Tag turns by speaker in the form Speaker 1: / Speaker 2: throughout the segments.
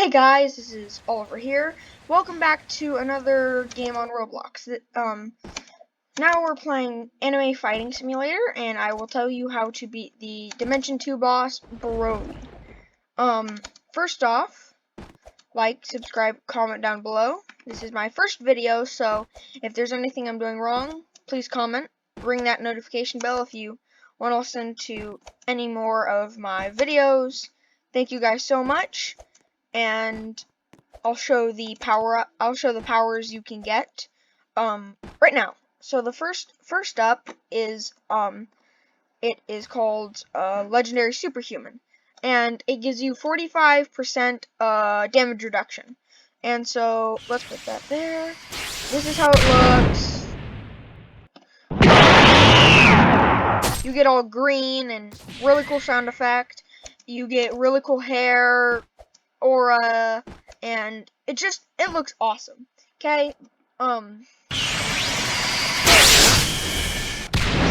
Speaker 1: Hey guys, this is Oliver here. Welcome back to another game on Roblox. Now we're playing Anime Fighting Simulator, and I will tell you how to beat the Dimension 2 boss, BROLI. First off, like, subscribe, comment down below. This is my first video, so if there's anything I'm doing wrong, please comment. Ring that notification bell if you want to listen to any more of my videos. Thank you guys so much. And I'll show the powers you can get right now. So the first up is it is called Legendary Superhuman, and it gives you 45% damage reduction. And so let's put that there. This is how it looks. You get all green and really cool sound effect. You get really cool hair, aura, and it looks awesome. Okay,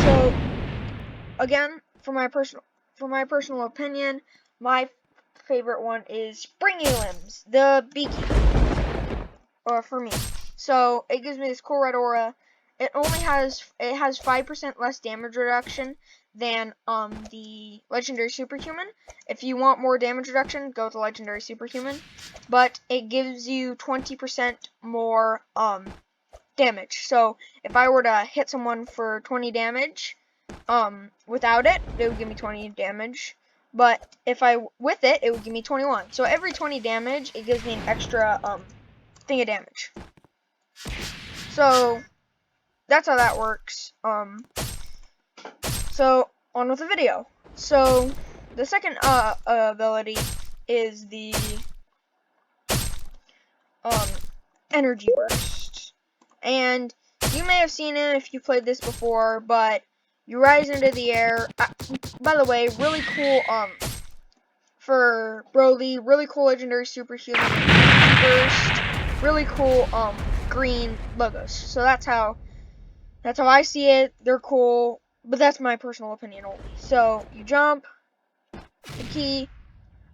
Speaker 1: so again, for my personal opinion, my favorite one is Springy Limbs, the Beaky, for me. So it gives me this cool red aura. It has 5% less damage reduction than the Legendary Superhuman. If you want more damage reduction, go with the Legendary Superhuman. But it gives you 20% more damage. So if I were to hit someone for 20 damage, without it, it would give me 20 damage. But if with it, it would give me 21. So every 20 damage, it gives me an extra thing of damage. So that's how that works. So on with the video. So the second ability is the energy burst, and you may have seen it if you played this before, but you rise into the air. By the way, really cool for BROLI, really cool Legendary Superhuman burst, really cool green logos. So that's how I see it. They're cool, but that's my personal opinion only. So you jump, the key,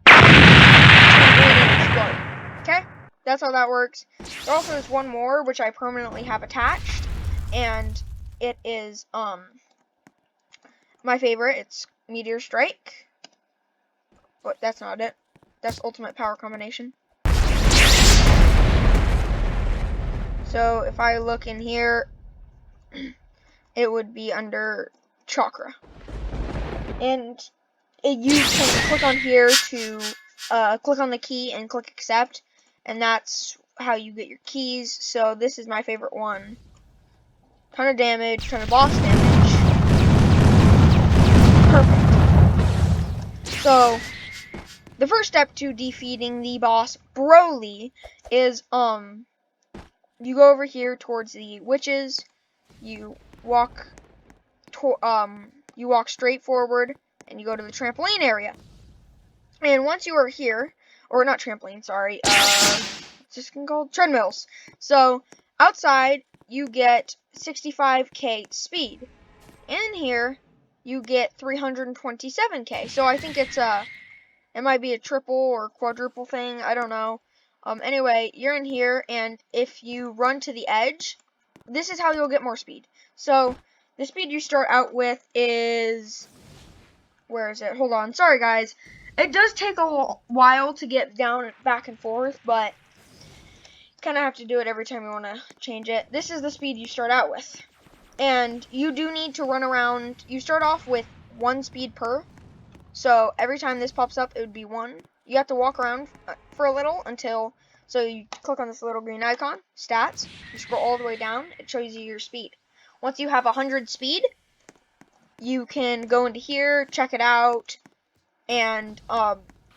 Speaker 1: and explode. Okay, that's how that works. There also is one more which I permanently have attached, and it is my favorite. It's Meteor Strike. But that's not it. That's Ultimate Power Combination. So if I look in here, it would be under Chakra. And you can click on here to click on the key and click accept, and that's how you get your keys. So this is my favorite one. Ton of damage, ton of boss damage. Perfect. So the first step to defeating the boss BROLI is you go over here towards the witches. You walk straight forward, and you go to the trampoline area. And once you are here, or not trampoline, sorry, it's just called treadmills. So outside you get 65k speed. In here you get 327k. So I think it might be a triple or quadruple thing. I don't know. Anyway, you're in here, and if you run to the edge, this is how you'll get more speed. So the speed you start out with is, where is it? Hold on. Sorry, guys. It does take a while to get down back and forth, but kind of have to do it every time you want to change it. This is the speed you start out with. And you do need to run around. You start off with 1 speed per. So every time this pops up, it would be 1. You have to walk around for a little until, so you click on this little green icon, stats, you scroll all the way down, it shows you your speed. Once you have 100 speed, you can go into here, check it out, and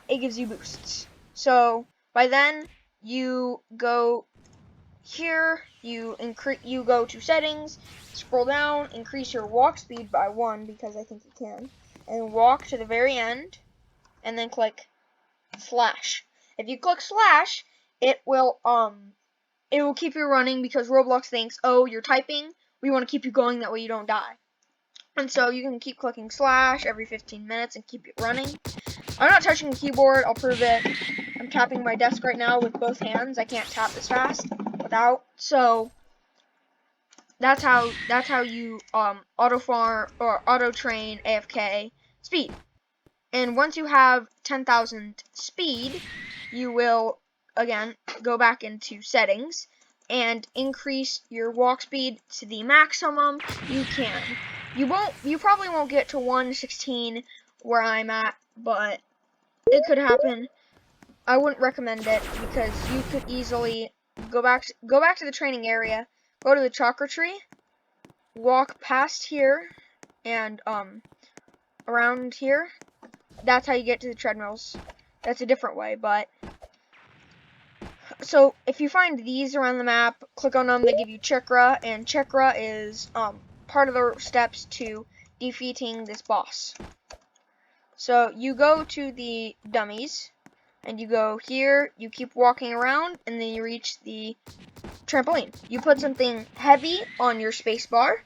Speaker 1: it gives you boosts. So by then, you go here, you go to settings, scroll down, increase your walk speed by 1, because I think you can, and walk to the very end, and then click slash. If you click slash, it will keep you running, because Roblox thinks, oh, you're typing, we want to keep you going, that way you don't die. And so you can keep clicking slash every 15 minutes and keep it running. I'm not touching the keyboard, I'll prove it. I'm tapping my desk right now with both hands. I can't tap this fast without. So that's how you auto farm or auto train AFK speed. And once you have 10,000 speed, you will again go back into settings and increase your walk speed to the maximum you can. You probably won't get to 116 where I'm at, but it could happen. I wouldn't recommend it because you could easily go back to the training area, go to the chakra tree, walk past here and around here. That's how you get to the treadmills. That's a different way, but so if you find these around the map, click on them. They give you chakra, and chakra is part of the steps to defeating this boss. So you go to the dummies, and you go here. You keep walking around, and then you reach the trampoline. You put something heavy on your space bar,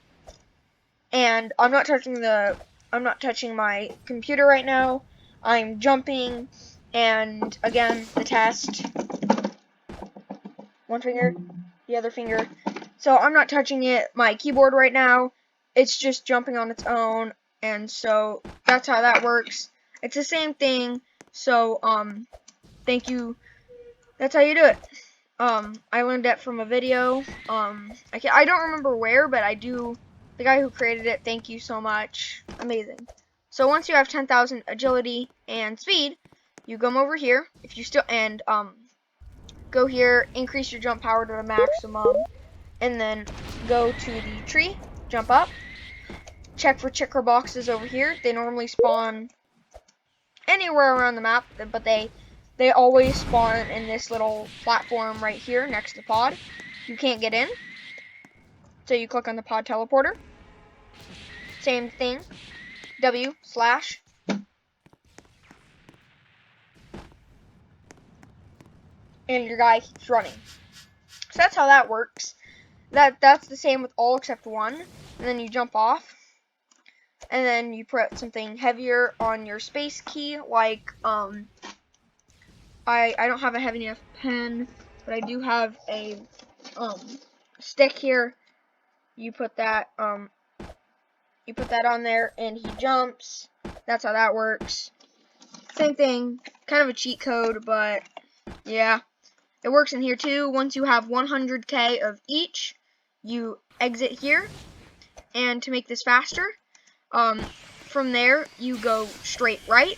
Speaker 1: and I'm not touching my computer right now. I'm jumping, and again, the test. One finger, the other finger. So I'm not touching my keyboard right now. It's just jumping on its own, and so that's how that works. It's the same thing. So thank you. That's how you do it. I learned that from a video. I don't remember where, but I do. The guy who created it, thank you so much. Amazing. So once you have 10,000 agility and speed, you come over here. If you still go here, increase your jump power to the maximum, and then go to the tree, jump up. Check for chakra boxes over here. They normally spawn anywhere around the map, but they always spawn in this little platform right here next to the pod. You can't get in, so you click on the pod teleporter. Same thing, W/. And your guy keeps running. So that's how that works. That's the same with all except one. And then you jump off. And then you put something heavier on your space key, like I don't have a heavy enough pen, but I do have a stick here. You put that on there, and he jumps. That's how that works. Same thing, kind of a cheat code, but yeah, it works in here too. Once you have 100k of each, you exit here, and to make this faster, from there you go straight right,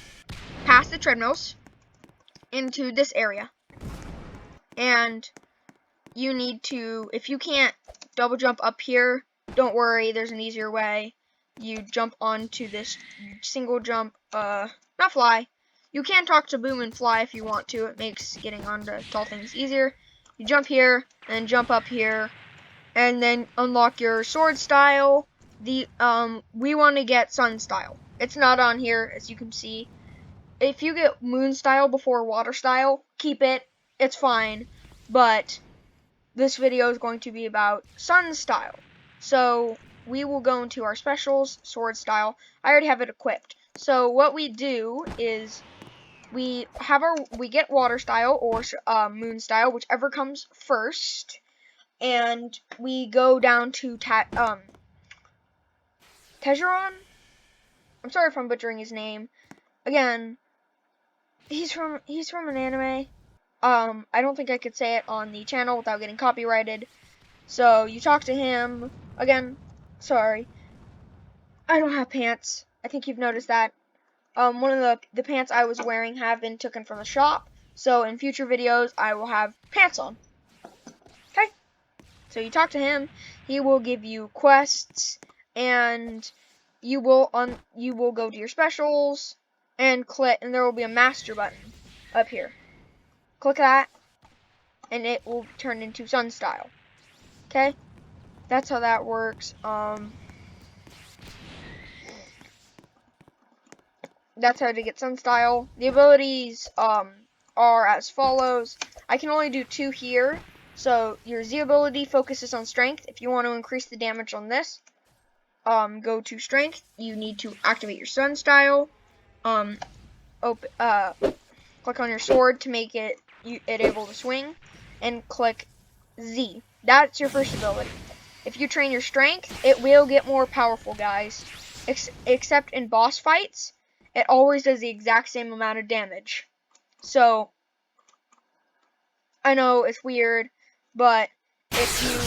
Speaker 1: past the treadmills, into this area, and you need to, if you can't double jump up here, don't worry, there's an easier way. You jump onto this single jump, not fly. You can talk to Boom and fly if you want to. It makes getting onto tall things easier. You jump here, and jump up here, and then unlock your sword style. We want to get sun style. It's not on here, as you can see. If you get moon style before water style, keep it. It's fine. But this video is going to be about sun style. So we will go into our specials, sword style. I already have it equipped. So what we do is we get water style or moon style, whichever comes first, and we go down to Tejeron. I'm sorry if I'm butchering his name. Again, he's from an anime. I don't think I could say it on the channel without getting copyrighted. So you talk to him. Again, sorry. I don't have pants. I think you've noticed that. One of the pants I was wearing have been taken from the shop. So in future videos, I will have pants on. Okay? So you talk to him. He will give you quests, and you will go to your specials and click, and there will be a master button up here. Click that, and it will turn into sun style. Okay? That's how that works. That's how to get sun style. The abilities are as follows. I can only do 2 here. So your Z ability focuses on strength. If you want to increase the damage on this, go to strength. You need to activate your sun style. click on your sword to make it able to swing, and click Z. That's your first ability. If you train your strength, it will get more powerful, guys. Except in boss fights, it always does the exact same amount of damage. So, I know it's weird, but if you...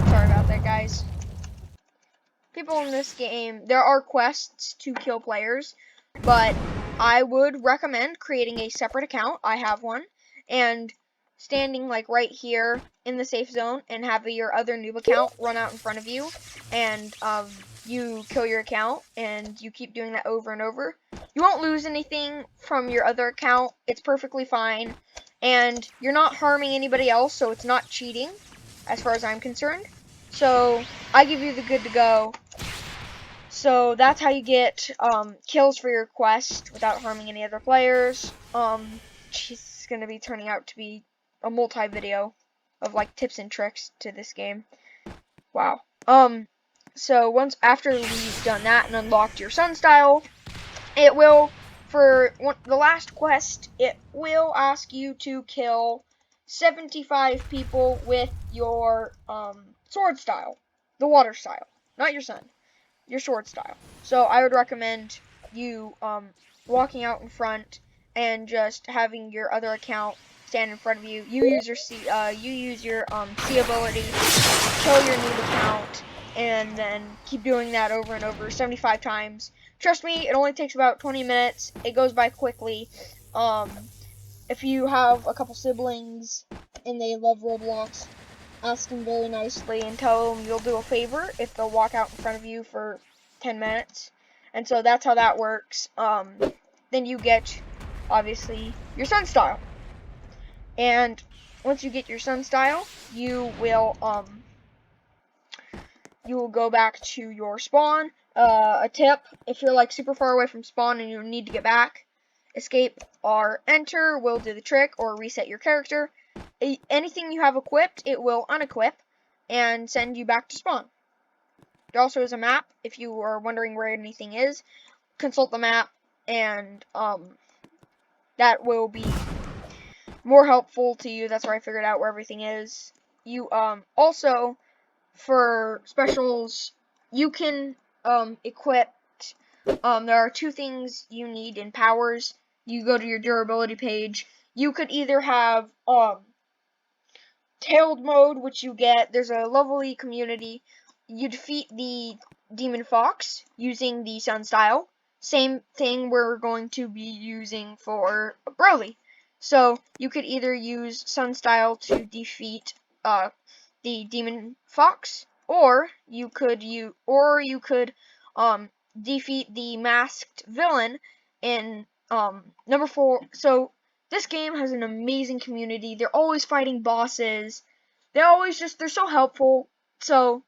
Speaker 1: Sorry about that, guys. People in this game, there are quests to kill players, but I would recommend creating a separate account. I have one, and standing like right here in the safe zone and have your other noob account run out in front of you, and you kill your account, and you keep doing that over and over. You won't lose anything from your other account. It's perfectly fine, and you're not harming anybody else, so it's not cheating as far as I'm concerned. So I give you the good to go. So that's how you get kills for your quest without harming any other players. It's gonna be turning out to be a multi-video of like tips and tricks to this game. Wow. So after we've done that and unlocked your sun style, it will, for the last quest, it will ask you to kill 75 people with your sword style, the water style, not your sun. Your sword style. So I would recommend you walking out in front and just having your other account stand in front of you. You use your C ability, kill your noob account, and then keep doing that over and over 75 times. Trust me, it only takes about 20 minutes. It goes by quickly. If you have a couple siblings and they love Roblox, ask them very nicely and tell them you'll do a favor if they'll walk out in front of you for 10 minutes. And so that's how that works. Then you get, obviously, your sun style. And once you get your sun style, you will go back to your spawn. A tip, if you're like super far away from spawn and you need to get back, escape or enter will do the trick, or reset your character. Anything you have equipped, it will unequip and send you back to spawn. There also is a map. If you are wondering where anything is, consult the map, and that will be more helpful to you. That's where I figured out where everything is. You also, for specials, you can equip. There are two things you need in powers. You go to your durability page. You could either have tailed mode, which you get. There's a lovely community. You defeat the demon fox using the sun style. Same thing we're going to be using for BROLI. So you could either use sun style to defeat the demon fox, or you could defeat the masked villain in number 4. So this game has an amazing community. They're always fighting bosses. They're so helpful. So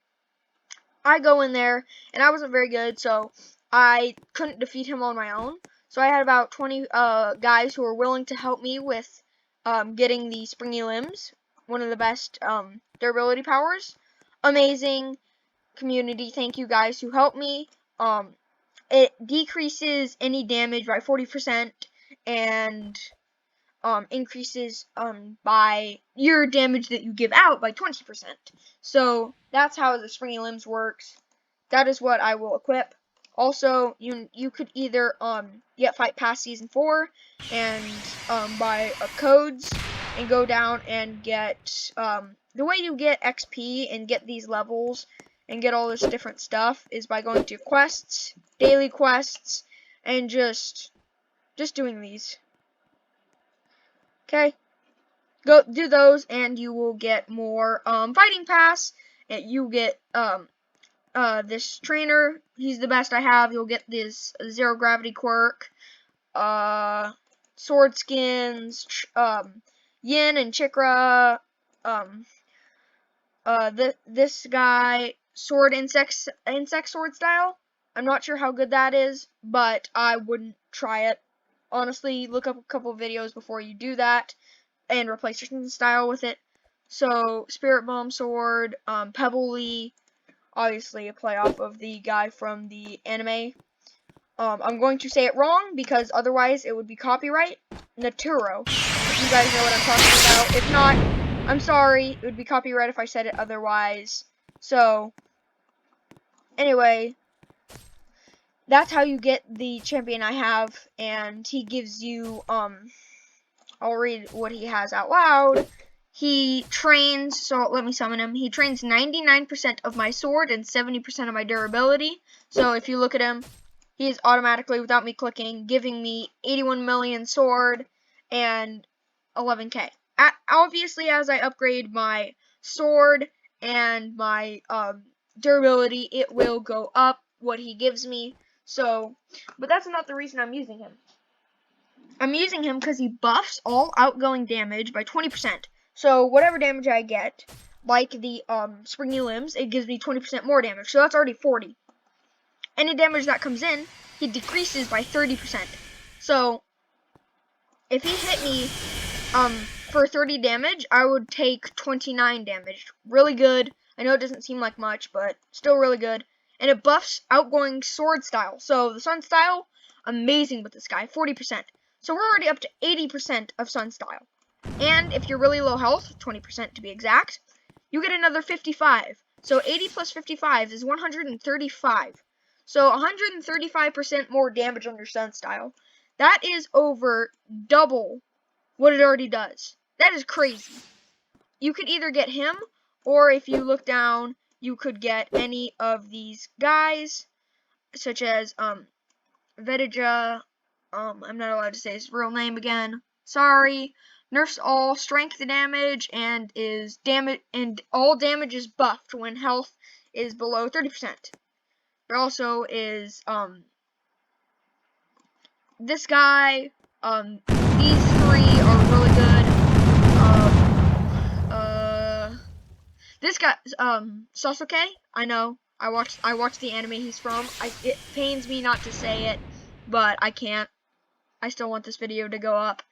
Speaker 1: I go in there, and I wasn't very good, so I couldn't defeat him on my own. So I had about 20 guys who were willing to help me with getting the springy limbs, one of the best durability powers. Amazing community. Thank you guys who helped me. It decreases any damage by 40%, and increases by your damage that you give out by 20%. So that's how the springy limbs works. That is what I will equip. Also, you could either get Fight Pass Season 4 and buy codes and go down and get the way you get XP and get these levels and get all this different stuff is by going to quests, daily quests, and just doing these. Okay, go do those, and you will get more fighting pass. And you get this trainer. He's the best I have. You'll get this zero gravity quirk, sword skins, Yin and Chikra. This guy, sword insect sword style. I'm not sure how good that is, but I wouldn't try it. Honestly, look up a couple of videos before you do that and replace your style with it. So, Spirit Bomb Sword, Pebbly, obviously a play off of the guy from the anime. I'm going to say it wrong because otherwise it would be copyright. Naturo. If you guys know what I'm talking about. If not, I'm sorry. It would be copyright if I said it otherwise. So, anyway, that's how you get the champion I have. And he gives you, I'll read what he has out loud. He trains, so let me summon him. He trains 99% of my sword and 70% of my durability. So if you look at him, he is automatically, without me clicking, giving me 81 million sword and 11k. Obviously, as I upgrade my sword and my durability, it will go up what he gives me. So, but that's not the reason I'm using him. I'm using him because he buffs all outgoing damage by 20%. So whatever damage I get, like the springy limbs, it gives me 20% more damage. So that's already 40. Any damage that comes in, he decreases by 30%. So if he hit me for 30 damage, I would take 29 damage. Really good. I know it doesn't seem like much, but still really good. And it buffs outgoing sword style. So the sun style, amazing with this guy, 40%. So we're already up to 80% of sun style. And if you're really low health, 20% to be exact, you get another 55. So 80 plus 55 is 135. So 135% more damage on your sun style. That is over double what it already does. That is crazy. You could either get him, or if you look down, you could get any of these guys, such as Vedija. I'm not allowed to say his real name again. Sorry. Nerfs all strength damage and is damage, and all damage is buffed when health is below 30%. There also is this guy. These three are really good. This guy, Sasuke. I know. I watched the anime he's from. It pains me not to say it, but I can't. I still want this video to go up.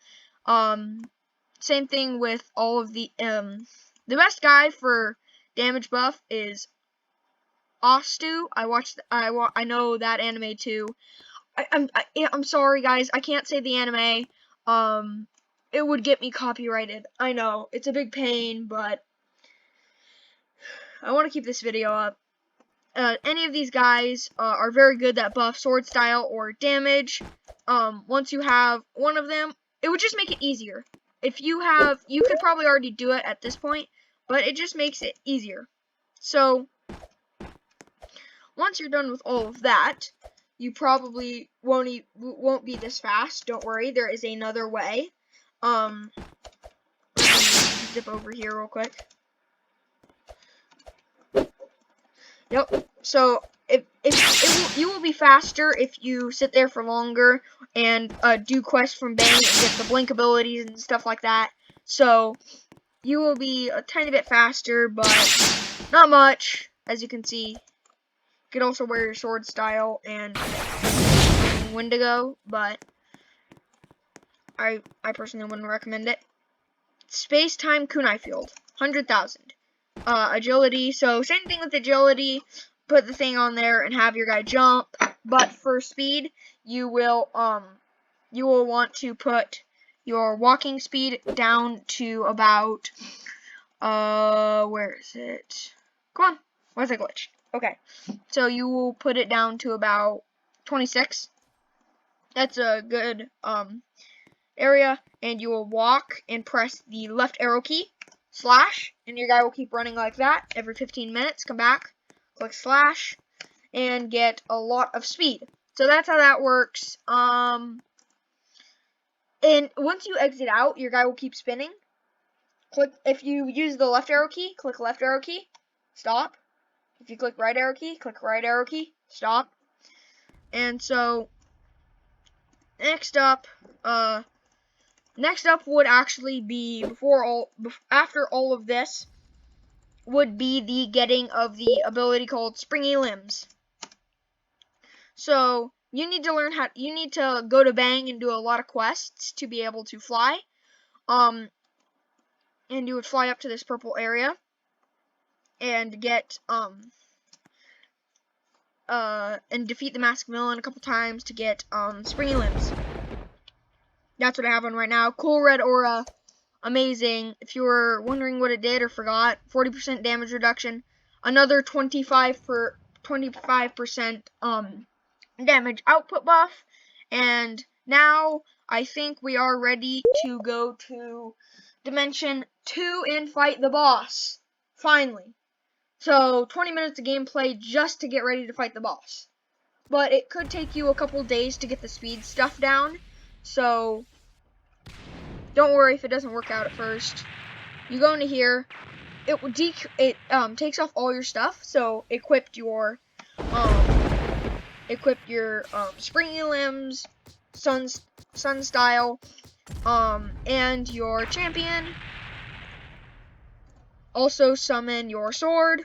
Speaker 1: Same thing with all of the best guy for damage buff is Ostu. I know that anime too. I'm sorry guys, I can't say the anime. It would get me copyrighted. I know, it's a big pain, but I want to keep this video up. Any of these guys are very good that buff sword style or damage. Once you have one of them, it would just make it easier. If you have, you could probably already do it at this point, but it just makes it easier. So, once you're done with all of that, you probably won't be this fast. Don't worry, there is another way. Let me zip over here real quick. Yep. So you will be faster if you sit there for longer and do quests from Bang and get the blink abilities and stuff like that. So you will be a tiny bit faster, but not much, as you can see. You can also wear your sword style and Wendigo, but I personally wouldn't recommend it. Space Time Kunai Field, 100,000. Agility, so same thing with agility, put the thing on there and have your guy jump, but for speed, you will want to put your walking speed down to about, where is it? Come on, where's the glitch? Okay, so you will put it down to about 26. That's a good, area, and you will walk and press the left arrow key, slash, and your guy will keep running like that. Every 15 minutes, come back, click slash, and get a lot of speed. So that's how that works. And once you exit out, your guy will keep spinning. If you use the left arrow key, click left arrow key, stop. If you click right arrow key, click right arrow key, stop. And so, next up would actually be after all of this would be the getting of the ability called Springy Limbs. So you need to go to Bang and do a lot of quests to be able to fly. And you would fly up to this purple area and get and defeat the masked villain a couple times to get springy limbs. That's what I have on right now. Cool red aura, amazing. If you were wondering what it did or forgot, 40% damage reduction, another 25% damage output buff, and now I think we are ready to go to Dimension 2 and fight the boss. Finally. So 20 minutes of gameplay just to get ready to fight the boss. But it could take you a couple days to get the speed stuff down. So don't worry if it doesn't work out at first. You go into here. It takes off all your stuff. So equip your springy limbs, sun style, and your champion. Also summon your sword.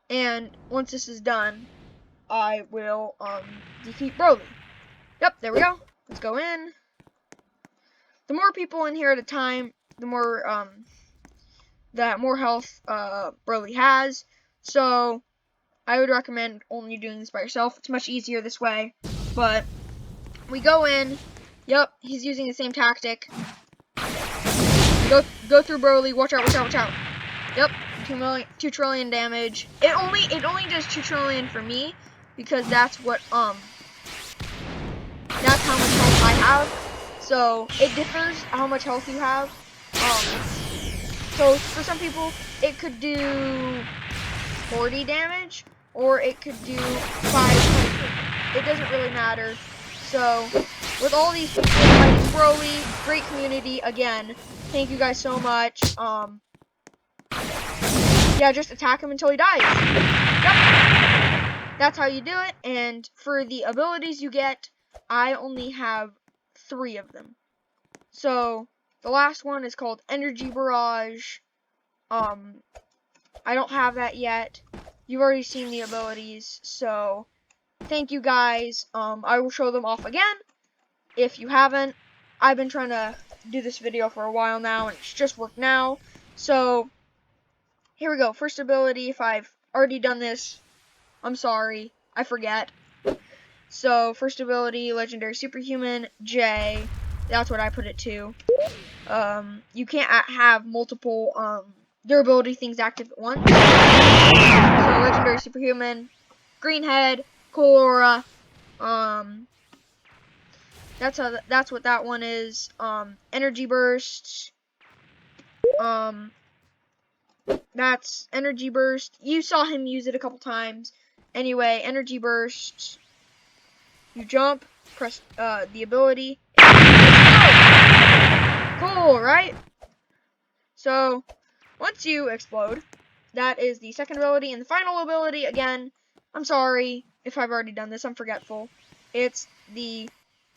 Speaker 1: And once this is done, I will defeat BROLI. Yep, there we go. Let's go in. The more people in here at a time, the more more health BROLI has. So I would recommend only doing this by yourself. It's much easier this way. But we go in. Yep, he's using the same tactic. Go through BROLI. Watch out, watch out, watch out. Yep, 2 trillion damage. It only does 2 trillion for me because that's how much health I have. So it differs how much health you have. So for some people it could do 40 damage or it could do 500. It doesn't really matter. So with all these people fighting BROLI, great community again. Thank you guys so much. Yeah, just attack him until he dies. Yep. That's how you do it. And for the abilities you get, I only have 3 of them. So the last one is called Energy Barrage. I don't have that yet. You've already seen the abilities, so thank you guys. I will show them off again. If you haven't, I've been trying to do this video for a while now, and it's just worked now. So here we go. First ability, if I've already done this, I'm sorry. I forget. So, first ability, Legendary Superhuman, J. That's what I put it to. You can't have multiple durability things active at once. So, Legendary Superhuman, Green Head, Cool Aura. That's what that one is. Energy Burst. That's Energy Burst. You saw him use it a couple times. Anyway, Energy Burst. You jump, press the ability. Cool, right? So, once you explode, that is the second ability. And the final ability, again, I'm sorry if I've already done this. I'm forgetful. It's the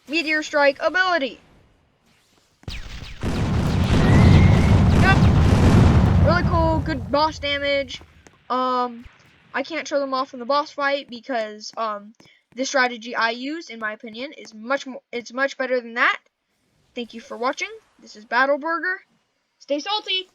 Speaker 1: Meteor Strike ability. Really cool, good boss damage. I can't show them off in the boss fight because the strategy I use, in my opinion, is much better than that. Thank you for watching. This is Battle Burger. Stay salty.